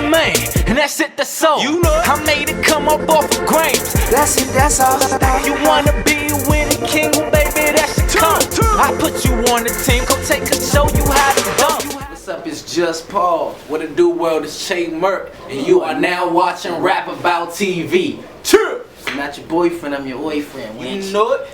man, and that's it, that's all. You know I made it come up off of grams. That's it, that's all. You wanna be with a king, well, baby, that's your tongue. I put you on the team, go take and show you how to dunk. What's up, it's Just Paul. What it do, world, it's Merk, and you are now watching RapAboutTV. I'm not your boyfriend, I'm your boyfriend. You know it.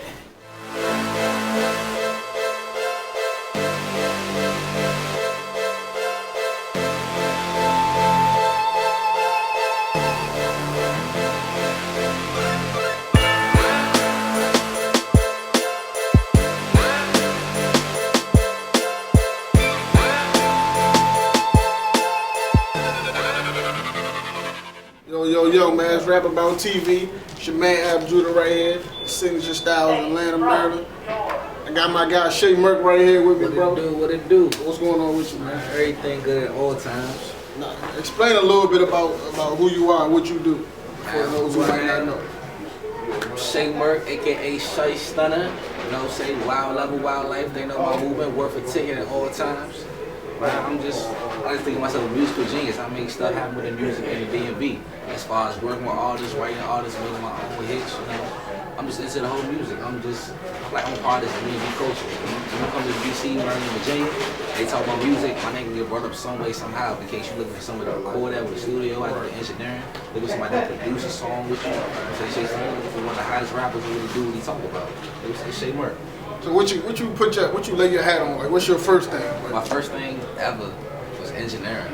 Yo, man, it's RapAboutTV. It's your man, Judah, right here. Signature Styles, Atlanta, Maryland. I got my guy, Merk, right here with me, bro. What it do? What's going on with you, man? Everything good at all times. Now, explain a little bit about who you are and what you do for those who might not know. Merk, aka Shay Stunner. You know, say Wild Level, Wild Life. They know my movement, worth a ticket at all times. I just think of myself a musical genius. I make stuff happen with the music and the D&B. As far as working with artists, writing artists, making my own hits, you know. I'm just into the whole music. I'm part of this music culture. When you come to DC, Maryland, Virginia, they talk about music, my name can get brought up some way, somehow. In case you're looking for somebody to record that with a studio, I do the engineering, looking for somebody to produce a song with you. So Shay looking for one of the hottest rappers who really do what he talk about. They say Shay Merk. So what you lay your hat on? Like, what's your first thing? Like, my first thing ever was engineering.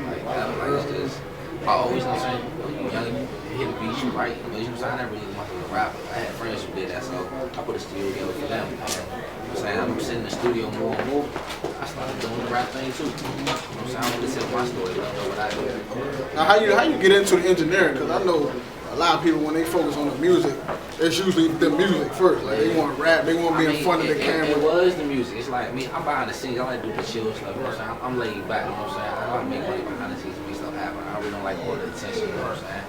I always know saying, you young, you hit the beat, you write, you know what I'm saying? I never really wanted to be a rapper. I had friends who did that, so I put a studio together for them. You know what I'm saying? I'm sitting in the studio more and more. I started doing the rap thing too. You know what I'm saying? I want to tell my story, they don't know what I do. Now, how you get into the engineering? Because I know a lot of people, when they focus on the music, it's usually the music first. Like, they want to rap, they want to be in front of the camera. It was the music. It's like me, I'm behind the scenes. I like to do the chill stuff. You know what I'm saying? I'm laid back. You know what I'm saying? I like to make money behind the scenes and make stuff happen. I really don't like all the attention. You know what I'm saying?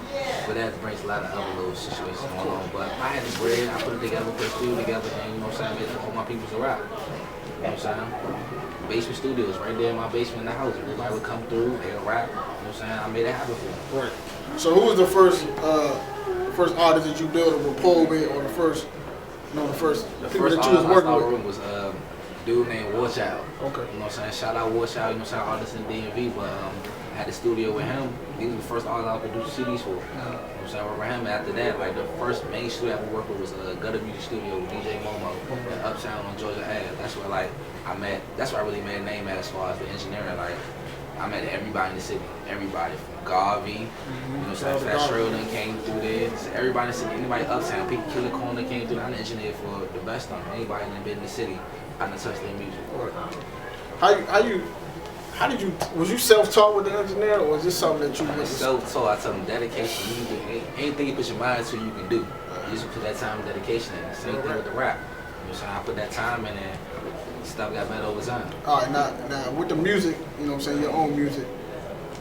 But that brings a lot of other little situations going on. But I had the bread. I put it together, put the studio together, and you know what I'm saying? I made all my people to rap. You know what I'm saying? Basement studios right there in my basement in the house. Everybody would come through, they'll rap. You know what I'm saying? I made it happen for them. Right. So who was the first artist that you built a rapport with, or the first people that you was working with? Was a dude named Warchild. Okay. You know what I'm saying? Shout out Warchild, you know what I'm saying? Artist in D&V, but I had the studio with him. He was the first artist I produced CDs for. You know what I'm saying? With him, after that, like the first main studio I ever worked with was a Gutter Music Studio with DJ Momo in Uptown on Georgia Ave. That's where that's where I really made a name as far as the engineering. Like, I met everybody in the city. Everybody from Garvey, you know what I'm saying? Fat Sheridan came through there. So everybody in the city, anybody uptown, Pete Killer Corner came through. I'm the engineer for the best of them. Anybody that been in the city, I done touched their music. Was you self-taught with the engineer, or was this something that you was self-taught? I tell them dedication. You can do anything you put your mind to, you can do. You just put that time and dedication in. Same thing with the rap. You know what I'm saying? I put that time in and stuff got better over time. All right, now with the music, you know what I'm saying, your own music,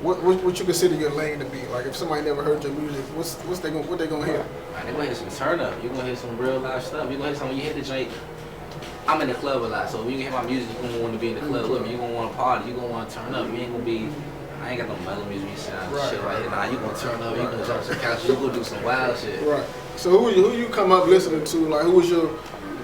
what you consider your lane to be? Like, if somebody never heard your music, what they gonna hear? Man, they gonna hear some turn up. You gonna hear some real live stuff. You gonna hear something. When you hit the joint, I'm in the club a lot, so when you hear my music, you gonna want to be in the club with me. You gonna want to party. You gonna want to turn up. You ain't gonna be. I ain't got no mellow music. You sound shit right here. Nah, you gonna turn up. You gonna jump to the couch. You gonna do some wild shit. Right. So who you come up listening to? Like, who was your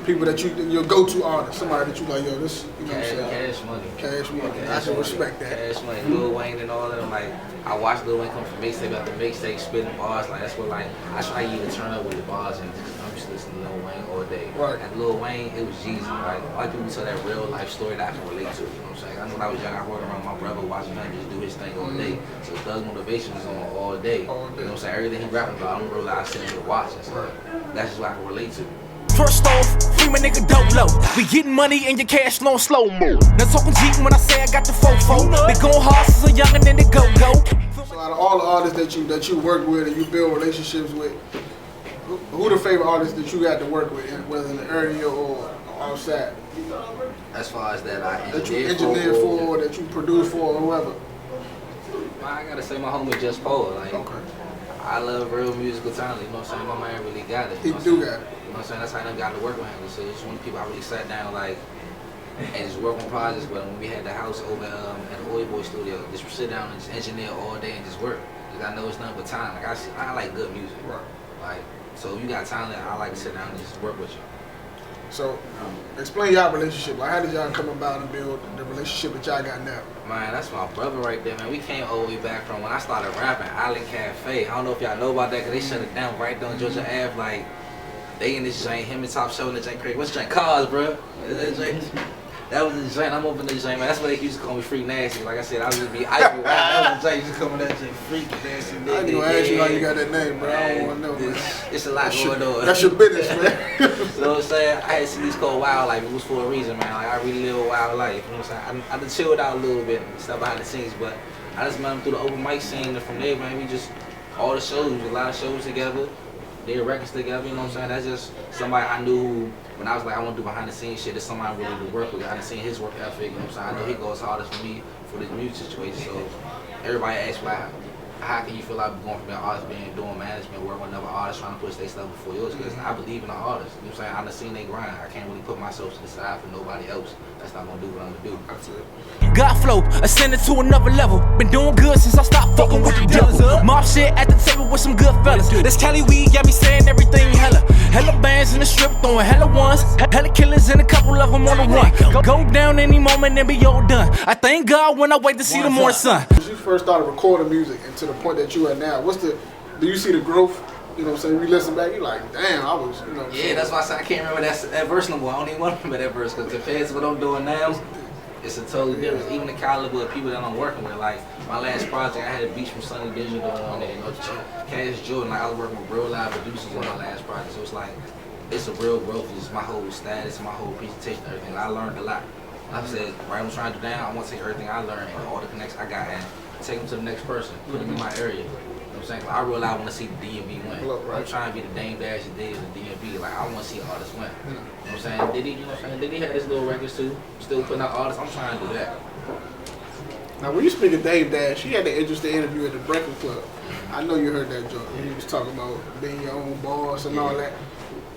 people that your go-to artist, somebody that you like, yo, this, you know what I'm saying? Cash Money. Cash Money. I can respect that. Cash Money, Lil Wayne and all of them. Like, I watched Lil Wayne come from mixtape after mixtape, spitting bars. Like, that's what, like, I try to even turn up with the bars, and I'm just listening to Lil Wayne all day. Right. And Lil Wayne, it was Jesus. Like, a lot of people tell that real life story that I can relate to. You know what I'm saying? I know when I was young, I rode around my brother watching him just do his thing all day. So Thug Motivation was on all day. All day. You know what I'm saying? Everything he rapping about, I'm realizing sitting here watching. So that's just what I can relate to. First off, free my nigga Dolo. We getting money and your cash flow in slow-mo. Now talking G when I say I got the fofo. They going hard since a youngin' and they go-go. So out of all the artists that you work with and you build relationships with, who the favorite artists that you got to work with, whether in the area or outside? As far as that I engineer for, that you produce for, or whoever. I gotta say my homie Just Paul. Like, okay. I love real musical talent, you know what I'm saying? My man really got it. He do got it. You know what I'm saying? That's how I got to work with him. So it's one of the people I really sat down like and just work on projects with him. When we had the house over at the Oil Boy studio, just sit down and just engineer all day and just work. Cause I know it's nothing but time. Like I like good music. Right. Like, so if you got talent, I like to sit down and just work with you. So, explain y'all relationship. Like, how did y'all come about and build the relationship that y'all got now? Man, that's my brother right there, man. We came all the way back from when I started rapping, Island Cafe. I don't know if y'all know about that, cause they shut it down right there on Georgia Ave. Like, they in this joint, him and Top Show in the joint crazy. What's the joint? Cars, bro. That was the joint. I'm over in the joint, man. That's why they used to call me Freak Nasty. Like I said, I was just be icy. That was the joint. Used to come in that joint, Freak Nasty. I ain't gonna ask you how you got that name, bro. I don't want to know, man. It's a lot going on. That's your business, man. So I'm saying, I had CDs called Wild Life. It was for a reason, man. Like, I really live a wild life. You know what I'm saying? I done chilled out a little bit and stuff behind the scenes, but I just met him through the open mic scene, and from there, man, we just, all the shows, a lot of shows together, did records together, you know what I'm saying? That's just somebody I knew who, when I was like, I want to do behind the scenes shit, it's somebody I really to work with. I done seen his work ethic, you know what I'm saying? I know he goes hardest for me for this music situation, so everybody asks, well, how can you feel like going from being an artist, doing management, working with another artist, trying to push their stuff before yours? Because I believe in the artists. You know what I'm saying? I done seen they grind. I can't really put myself to the side for nobody else. That's not gonna do what I'm gonna do. That's it. God flow, ascended to another level. Been doing good since I stopped fucking with the devil. Mob shit at the table with some good fellas. This Cali weed got me saying everything hella. Hella bands in the strip, throwing hella ones. Hella killers and a couple of them on the run. Go down any moment and be all done. I thank God when I wait to see the morning sun. When you first started recording music and to the point that you are now, do you see the growth? You know what I'm saying? We listen back, you like, damn, I was, you know. Yeah, that's why I said I can't remember that verse no more. I don't even want to remember that verse because compared to what I'm doing now, it's a totally difference. Even the caliber of people that I'm working with, like my last project, I had a beat from Sunny Digital on there, you know, Cash Jordan. Like I was working with real live producers on my last project, so it's like it's a real growth. It's my whole status, my whole presentation, everything. I learned a lot. Like I said, right, I'm trying to do now. I want to take everything I learned and all the connections I got and take them to the next person, put them in my area. You know what I'm saying? I realize I want to see the DMV win. Right. I'm trying to be the Dame Dash and Diddy of the DMV. Like I want to see artists win. You know what I'm saying? Diddy, you know what I'm saying? Diddy had his little records too. Still putting out artists. I'm trying to do that. Now, when you speak of Dame Dash, he had an interesting interview at the Breakfast Club. I know you heard that joke. He was talking about being your own boss and all that.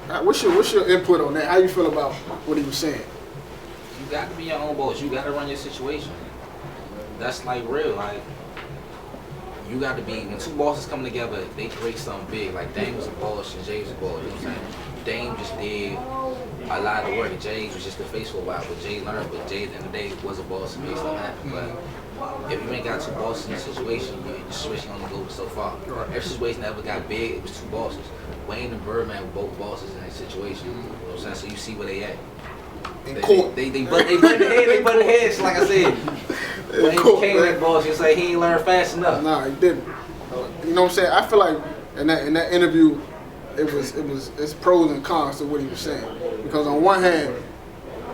Now, what's your input on that? How you feel about what he was saying? You got to be your own boss. You got to run your situation. That's like real. Like you got to be, when two bosses come together, they create something big. Like Dame was a boss and Jay was a boss. You know what I'm saying? Dame just did a lot of the work. Jay was just the face for a while, but Jay learned. But Jay at the end of the day was a boss and made stuff happen. But if you ain't got two bosses in the situation, your situation only goes so far. Every situation that ever got big, it was two bosses. Wayne and Birdman were both bosses in that situation. You know what I'm saying? So you see where they at. In court. They butted heads, like I said. When he became that boss, you say he ain't learned fast enough. Nah, he didn't. You know what I'm saying? I feel like in that interview, it's pros and cons to what he was saying. Because on one hand,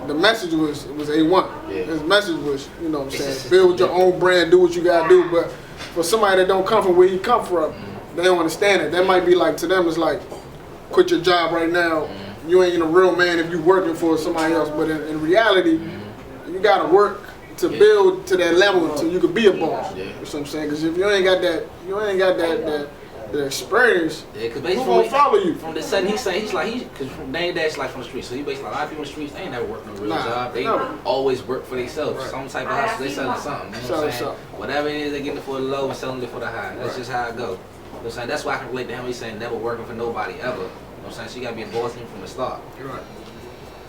the message was A1. Yeah. His message was, you know what I'm saying, build your own brand, do what you gotta do. But for somebody that don't come from where he come from, they don't understand it. That might be like, to them, it's like, quit your job right now. You ain't a real man if you working for somebody else. But in reality, you gotta work to build to that level until you could be a boss. You know what I'm saying? Because if you ain't got that experience, who's gonna follow you? From the sudden because from Dame Dash like from the streets, so he basically like, a lot of people in the streets, they ain't never worked no real job. They always work for themselves. Right. Some type of hustle, they selling something. You know what I'm saying? Whatever it is, they getting it for the low and selling it for the high. That's just how it go. You know what I'm saying? That's why I can relate to him. He's saying never working for nobody ever. You know what I'm saying? So you gotta be a boss from the start. You're right.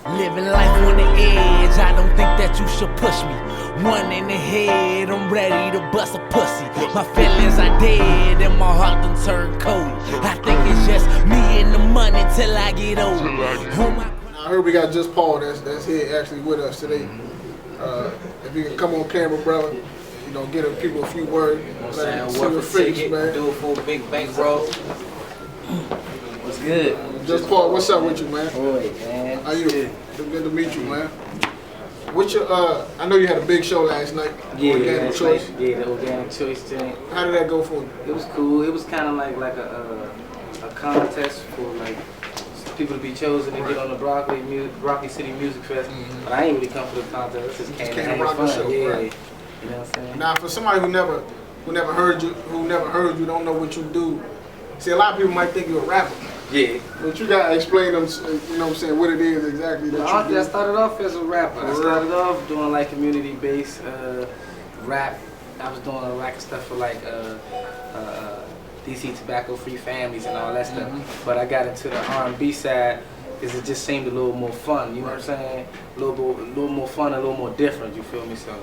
Living life on the edge, I don't think that you should push me. One in the head, I'm ready to bust a pussy. My feelings are dead and my heart done turned cold. I think it's just me and the money till I get old. I heard we got Just Paul that's here actually with us today. If you can come on camera, brother, you know, give people a few words. You know what I'm saying? Work for ticket, do it for a big bankroll. What's good? Just Paul, what's up with you, man? Boy, man. How you? Good to meet you, man. What's your I know you had a big show last night. Yeah, Organic Choice. Night, yeah, the Organic Choice thing. How did that go for you? It was cool. It was kind of like a contest for like people to be chosen to get on the Broccoli City Music Fest. But I ain't really come for the contest. I just came to have fun. Show, yeah, right. You know what I'm saying? Now, for somebody who never heard you, don't know what you do. See, a lot of people might think you're a rapper. Yeah. But you gotta explain them, you know what I'm saying, what it is exactly that you do. I started off as a rapper. I started off doing like community-based rap, I was doing a lot of stuff for like DC tobacco-free families and all that stuff. But I got into the R&B side because it just seemed a little more fun. You know what I'm saying? A little more fun, a little more different. You feel me? So,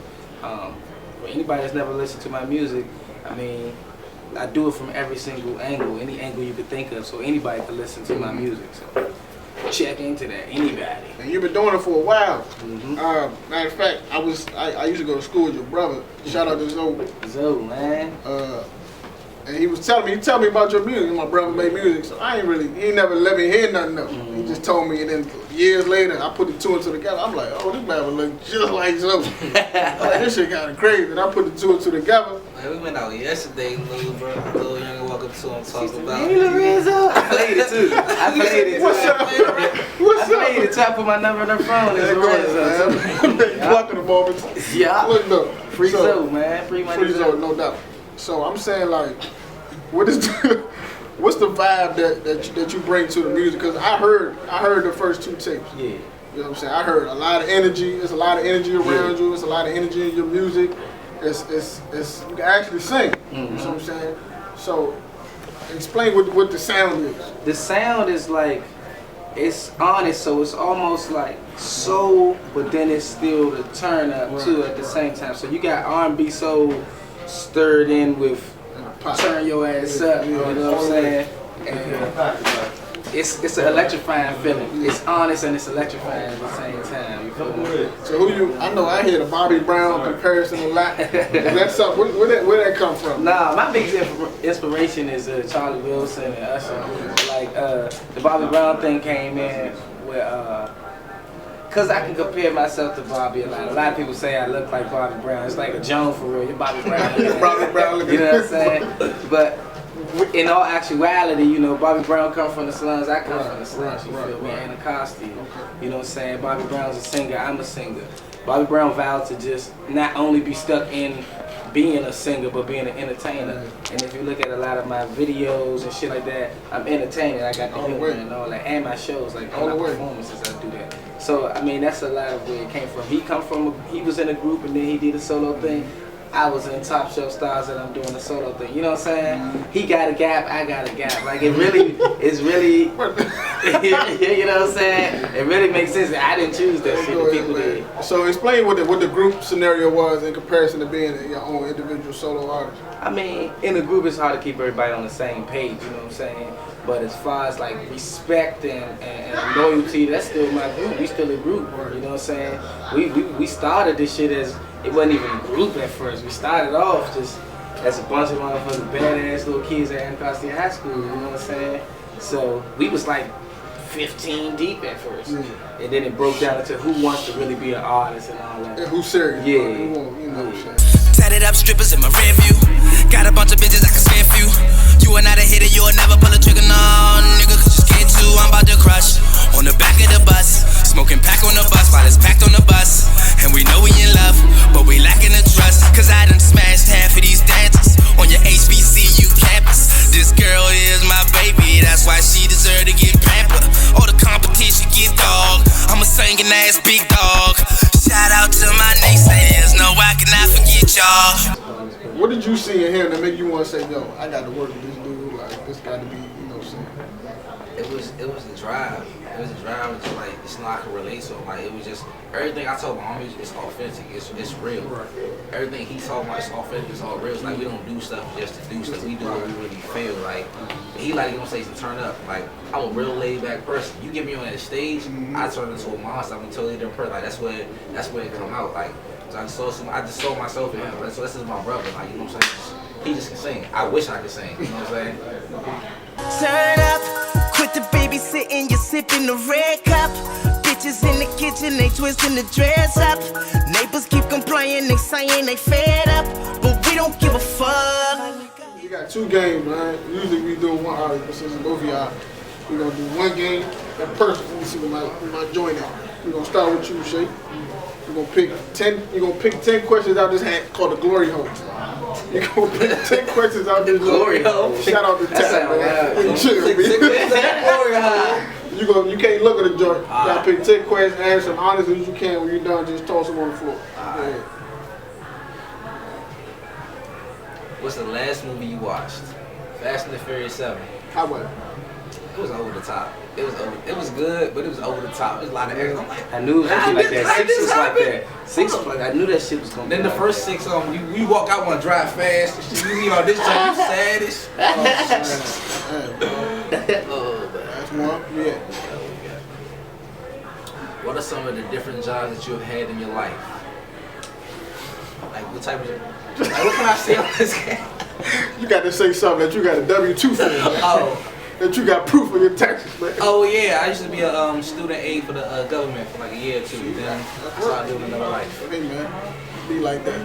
for anybody that's never listened to my music, I mean, I do it from every single angle, any angle you could think of, so anybody can listen to my music. So check into that, anybody. And you've been doing it for a while. Matter of fact, I used to go to school with your brother. Shout out to Zoe. Zoe, man. And he was telling me about your music. My brother made music, so he never let me hear nothing else. He just told me, and then years later, I put the two and two together. I'm like, oh, this man would look just like Zoe. I'm like, this shit kind of crazy. And I put the two and two together. Man, we went out yesterday, little young walk up to him talking about. Hey, Lorenzo. I played it too. What's up? What's up? I played it too. I put my number on her phone. It's Lorenzo. Plucking the moment. Yeah. Look, look. Free Zoe, man. Free money. Free Zoe, no doubt. So I'm saying, like, what's the vibe that you bring to the music? Because I heard the first 2 tapes. Yeah. You know what I'm saying? I heard a lot of energy. There's a lot of energy around you. There's a lot of energy in your music. It's you can actually sing. You know what I'm saying? So explain what the sound is. The sound is like, it's honest, so it's almost like soul, but then it's still the turn up too at the same time. So you got R&B soul stirred in with turn your ass up, you know what I'm saying? And it's an electrifying feeling. It's honest and it's electrifying at the same time. You feel me? So I know I hear the Bobby Brown comparison a lot. That's up. Where that come from? Nah, my biggest inspiration is Charlie Wilson and Usher. Like the Bobby Brown thing came in where cause I can compare myself to Bobby a lot. A lot of people say I look like Bobby Brown. It's like a Joan for real. You're Bobby Brown. Bobby Brown. You know what I'm saying? But in all actuality, you know, Bobby Brown come from the slums. I come from the slums. You feel me? Anacostia. You know what I'm saying? Bobby Brown's a singer. I'm a singer. Bobby Brown vowed to just not only be stuck in being a singer, but being an entertainer. And if you look at a lot of my videos and shit like that, I'm entertaining. I got the humor and all that, and my shows, like all my performances, I do that. So I mean, that's a lot of where it came from. He was in a group and then he did a solo thing. I was in Top Shelf Stars and I'm doing a solo thing. You know what I'm saying? He got a gap, I got a gap. Like it's really, you know what I'm saying? It really makes sense. I didn't choose that shit. The people did. So explain what the group scenario was in comparison to being your own individual solo artist. I mean, in a group it's hard to keep everybody on the same page. You know what I'm saying? But as far as like respect and loyalty, that's still my group. We still a group. You know what I'm saying? We started this shit as, it wasn't even a group at first. We started off just as a bunch of motherfucking badass little kids at Anacostia High School, you know what I'm saying? So we was like 15 deep at first. And then it broke down into who wants to really be an artist and all that. And who's serious? Yeah. You know what I'm saying? Tatted up strippers in my rear view. Got a bunch of bitches I can spare few. You are not a hitter, you'll never pull a trigger, no, nigga, cause you scared too. I'm about to crush on the back of the bus. Smoking pack on the bus while it's packed on the bus. And we know we in love, but we lacking the trust. Cause I done smashed half of these dancers on your HBCU campus. This girl is my baby, that's why she deserve to get pampered. All the competition get dog, I'm a singing ass big dog. Shout out to my naysayers, no I cannot forget y'all. What did you see in him that make you want to say, yo, I got to work with this dude, like this got to be, you know what I'm saying? It was the drive. It was the drive. It's like it's not I can relate to him. Like it was just everything I told my homie. It's authentic. It's real. Everything he talking about is authentic. It's all real. It's like we don't do stuff just to do stuff. We do what we really feel. Like he like on stage to turn up. Like I'm a real laid back person. You get me on that stage, I turn into a monster. I'm a totally different person. Like that's where it come out. Like so I just saw myself in him. Like, so this is my brother. Like you know what I'm saying? He just can sing. I wish I could sing. You know what I'm saying? Turn up. Quit the babysitting, you're sipping the red cup. Bitches in the kitchen, they twisting the dress up. Neighbors keep complaining, they saying they fed up, but we don't give a fuck. We got 2 games, man. Usually we do one artist, but since both of y'all, we're gonna do 1 game. That person, let me see what my joint is. We're gonna start with you, Shay. You're gonna pick 10 questions out this hat called the Glory Hole. You're gonna pick 10 questions out this Glory Hole. Shout out to Tap, man. You can't look at the joint. You gotta pick 10 questions, answer them honestly as you can. When you're done, just toss them on the floor. What's the last movie you watched? Fast and the Furious 7. How was it? It was over the top. It was good, but it was over the top. It was a lot of action. I'm like, I knew it was gonna be like that. How 6 this was like happen? that. 6 was like I knew that shit was gonna be. then the like first that. 6 you walk out, want to drive fast. And shit. You leave all this time, you sad as. Oh, man. That's one. Yeah. What are some of the different jobs that you've had in your life? Like what type of? Like what can I say on this game? You got to say something that you got a W-2 for, man. Oh. That you got proof of your taxes, man. Oh yeah, I used to be a student aide for the government for like a year or two. Then I started doing another life. Hey, man. Be like that.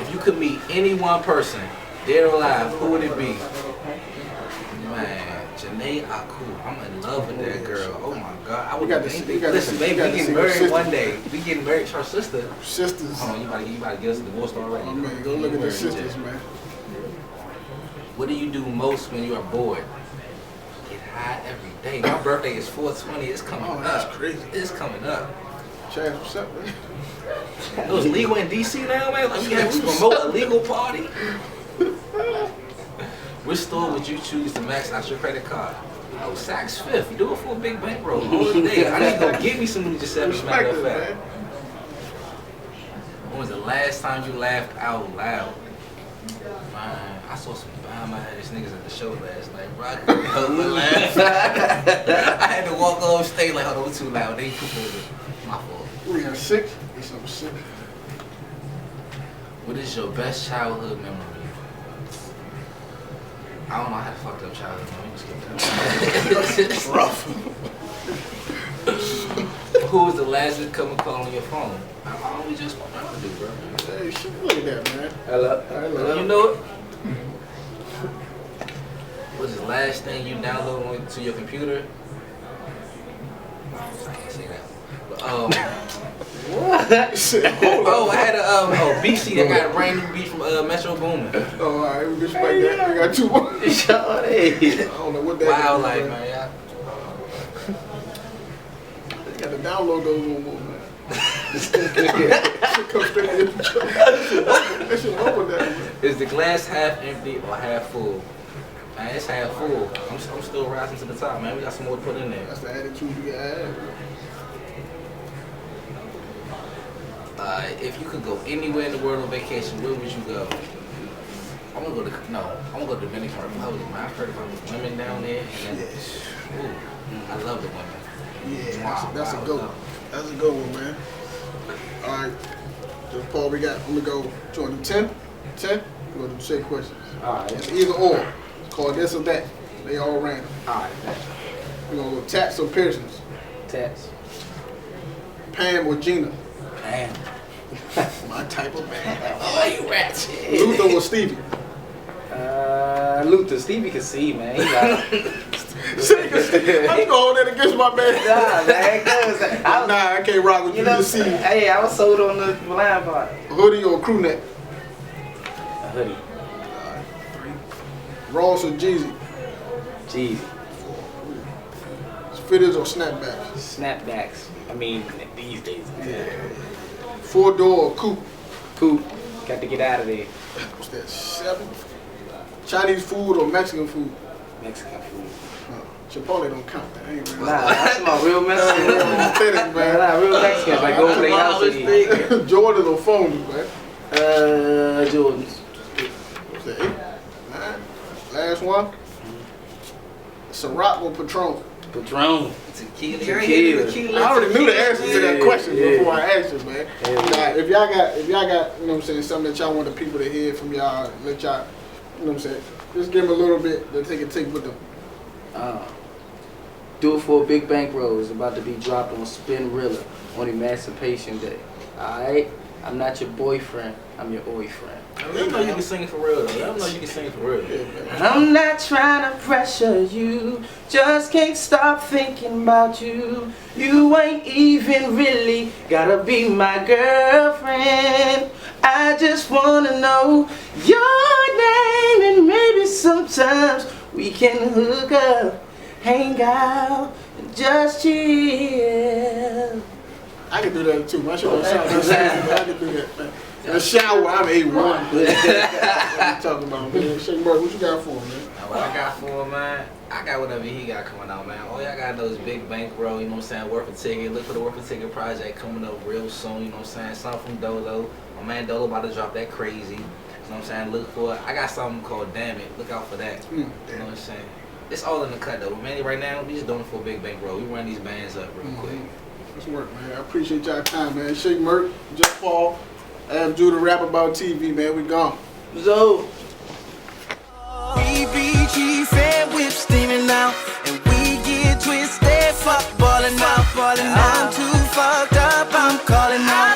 If you could meet any one person, dead or alive, who would it be? Man, Janae Aku. I'm in love with that girl. Oh my God. I would listen, baby, we getting married one day. We getting married to our sister. Sisters. Hold on, you about to get us divorced already. Oh, man. Go look at the sisters, man. What do you do most when you are bored? Get high every day. My birthday is 4/20. It's coming up. That's crazy. It's coming up. Chaz, what's up, man? It was legal in DC now, man. Like we promote a legal party. Which store would you choose to max out your credit card? Oh, Saks Fifth. You do it for a big bankroll. All day. I need to go get me some new Giuseppe, matter of fact. When was the last time you laughed out loud? Man, I saw some bum-ass niggas at the show last night, bro. I couldn't help but laugh. I had to walk off stage like, hold on, too loud. They too my fault. We got 6. It's over 6. What is your best childhood memory? I don't know, I had a fucked up childhood. It's rough. Who was the last to come and call on your phone? I always just what I do, bro. Hey, shit, look at that, man. Hello. You know it? What's the last thing you downloaded to your computer? I can't say that. But, I had a BC that got a brand new beat from Metro Boomin. Oh, all right, we respect that. We got 2 more. I don't know what that Wildlife, is, man. Yeah. You got to download those one more, man. Shit come straight to your That shit over that, man. Is the glass half empty or half full? Man, it's half full. I'm still rising to the top, man. We got some more to put in there. That's the attitude you gotta have. If you could go anywhere in the world on vacation, where would you go? I'm gonna go to Dominican Republic. Man, I've heard about the women down there. And then, ooh, I love the women. Yeah, that's a good one. That's a good one, man. All right, so Paul, I'm gonna go join the 10. 10. We're gonna do 6 questions. All right. It's either or. It's called this or that. They all random. All right. We're gonna go tats or piercings. Tats. Pam or Gina. Damn. My type of man. Oh, you rats. Luther or Stevie. Luther. Stevie can see, man. He got I'm going that against my man. Nah, man. I can't rock with you. know, See, hey, I was sold on the blind part. hoodie or crew neck. A hoodie. 3. Ross or Jeezy. Jeez. Fitters or snapbacks. Snapbacks. I mean, these days. Yeah. 4-door or coupe. Cool. Got to get out of there. What's that? 7. Chinese food or Mexican food. Mexican food. Chipotle don't count. That ain't real. Nah, that's my real Mexican. Pathetic, man. Nah, real Mexicans. Like go to their house and eat. Jordan or phone, man. Jordans. What's that? 8. 9. Last one. Ciroc or Patron. Patron. Tequila. I already knew the answer to that question Yeah. before I asked you, man. Nah, if y'all got, you know what I'm saying, something that y'all want the people to hear from y'all, let y'all, you know what I'm saying, just give them a little bit to take a take with them. Do it for a big bankroll. It's about to be dropped on Spinrilla on Emancipation Day. Alright? I'm not your boyfriend. I'm your boyfriend. Let them know you can sing for real, though. Let them know you can sing for real. Yeah, man. I'm not trying to pressure you. Just can't stop thinking about you. You ain't even really gotta be my girlfriend. I just wanna know your name and maybe sometimes we can hook up, hang out, and just chill. I can do that too. My shit don't sound the same, but I can do that, man. A shower, I'm A1. What you talking about, man? Shake Merk, what you got for him, man? What I got for him, man, I got whatever he got coming out, man. All y'all gotta know is big bankroll, you know what I'm saying? Worth a ticket. Look for the Worth a Ticket project coming up real soon, you know what I'm saying? Something from Dolo. My man Dolo about to drop that crazy. You know what I'm saying? Look for it. I got something called Damn It. Look out for that. You know what I'm saying? It's all in the cut though. Mainly right now, we just doing it for a big bankroll. We run these bands up real quick. Let's work, man. I appreciate y'all time, man. Shake Merk, Just Paul, Ab Judah, Rap About TV, man. We gone. So. BBG fed whip steaming now, and we get twisted, fuck ballin' out. I'm too fucked up, I'm calling out.